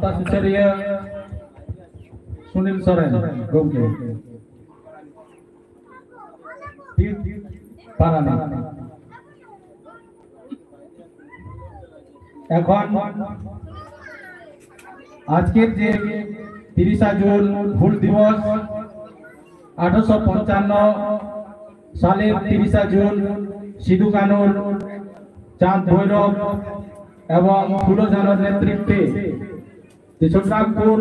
सावता सुचरिया सुनील सोरेन गोमके पारानी এখন আজকের যে 30 জুন হুল দিবস 1855 সালের 30 জুন সিধু কানুর চাঁদ ভৈরব এবং ফুলঝানোর নেতৃত্বে ছোটনাগপুর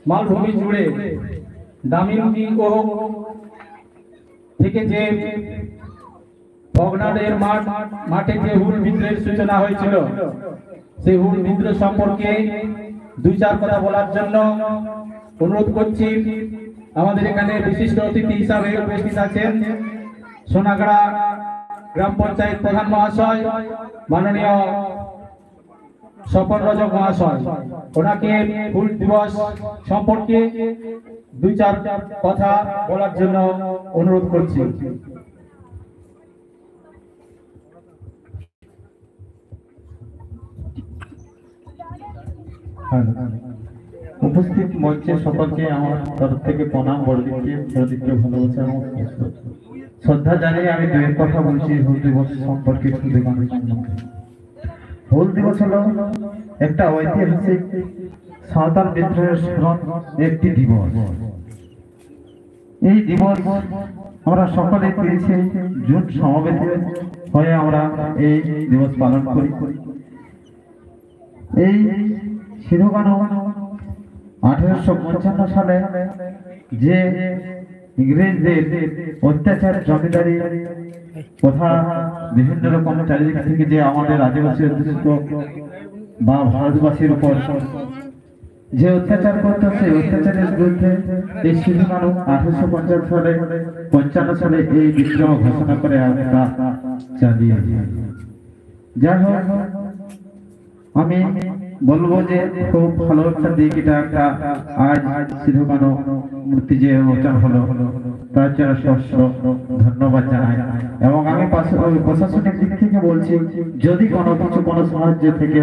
মালভূমি জুড়ে দামিনী থেকে যে ভগনাডের মাঠে যে হুল বিদ্রোহের সূচনা হয়েছিল সেই হুল বিদ্রোহ সম্পর্কে দুই চার কথা বলার জন্য অনুরোধ করছি। আমাদের এখানে বিশিষ্ট অতিথি হিসাবে উপস্থিত আছেন সোনাগড়া গ্রাম পঞ্চায়েত প্রধান মহাশয় মাননীয় স্বপন রজক মহাশয়। ওনাকে হুল দিবস সম্পর্কে দুই চার কথা বলার জন্য অনুরোধ করছি। উপস্থিত মঞ্চে সকলকে আমার তরফ থেকে প্রণাম বড়দিকে ভালোবাসা এবং শ্রদ্ধা জানিয়ে আমি দুয়ের কথা বলছি হুল দিবস সম্পর্কে। হুল দিবস হলো একটা ঐতিহাসিক সাঁওতাল বিদ্রোহের স্মরণ একটি দিবস। এই দিবস আমরা সকলে 30 জুন সমবেত হয়ে আমরা এই দিবস পালন করি। এই সিধু কানু 1855 সালে যে ইংরেজদের অত্যাচার জমিদারি তথা বিভিন্ন রকম চারিদিক থেকে যে আমাদের আদিবাসী অধ্যুষিত বা ভারতবাসীর উপর যে অত্যাচার করত সেই অত্যাচারের বিরুদ্ধে এই সিধু কানু 1855 সালে এই বিদ্রোহ ঘোষণা করে তা চালিয়ে। যাই হোক, আমি বলবো যে খুব ভালো একটা দিক এটা একটা আজ সিধু কানু মূর্তি যে উন্মোচন হলো তার জন্য ধন্যবাদ জানাই। এবং আমি প্রশাসনিক দিক থেকে বলছি যদি কোনো সাহায্য থেকে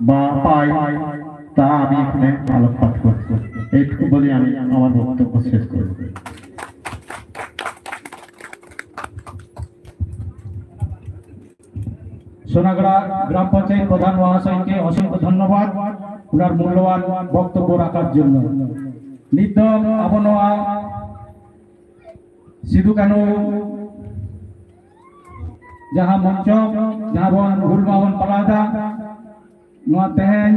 বা পাই তা আমি এখানে আলোকপাত করব। এইটুকু বলে আমি আমার বক্তব্য শেষ করব। সোনাগড়া গ্রাম পঞ্চায়েত প্রধান মহাশয়কে অসংখ্য ধন্যবাদ ওনার মূল্যবান বক্তব্য রাখার জন্য। নিদম আবনোয়া সিধু কানু যাহা মঞ্চ যাহাবন হুলমাহন পালাদা নোয়া তেহেন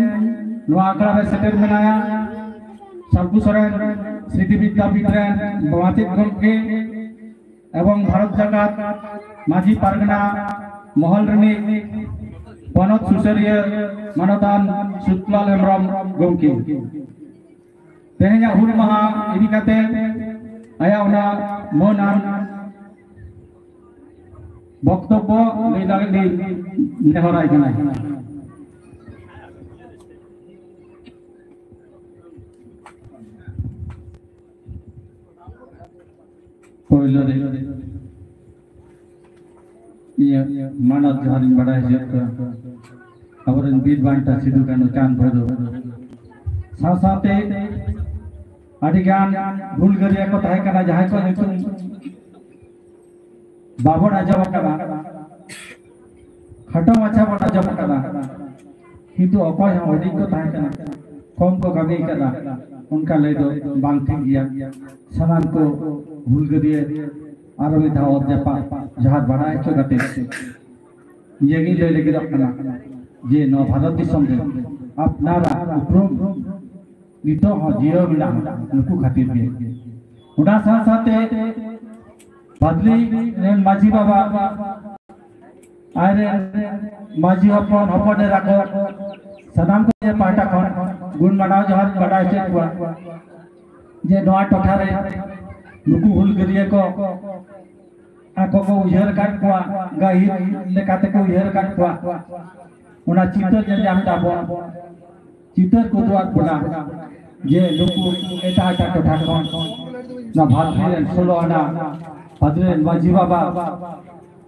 নোয়া আখড়া রে সেটেল মেনায়া সালকু সরেন স্মৃতি বিদ্যাপীঠ রেন মাচিত গমকে এবং ভারত জাকাত মাঝি পারগনা महल पनत सुसरिया मानदान सुतलाल हेम्ब्रम गमके तेहेኛ हुल माहा इदी काते आया उना मोनान बक्तव्य लई लागली नेहराय कना। पहिलो मानव जहां बड़ा अब बीर बांटा सिधु कानू चांद भैरव साथे भूल गरिया को तहे कना जहां को नितुम बाबन आजम कना खटो अच्छा बन आजम कना किंतु अकय हम हडी को तहे कना कम को गाबी कना उनका ले दो बांग ठीक गया सनान को भूल गरिया आरो में धावत जपा जहाज बढ़ाए चो गते ये गी ले लेके रखना जे न भारत दिसम दे अपनारा उपरम नितो ह जियो बिना नुकु खातिर के उडा साथ साथे बदली ने माझी बाबा आरे माझी अपन अपने राखो सदाम को जे पाटा खन गुण मनाव जहाज बढ़ाए छे जे नवा टोठा रे नुकु हुल गरिया को आको को उहर काट को गाही लेकाते को उहर काट को उना चित्तर जे जाम दाबो चित्तर को दुआ बना जे नुकु एटा एटा टोठा कोन ना भाद्रेन सोलोना भाद्रेन माझी बाबा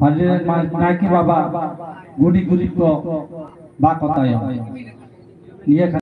भाद्रेन नायकी बाबा गुडी गुडी को बा कताय निये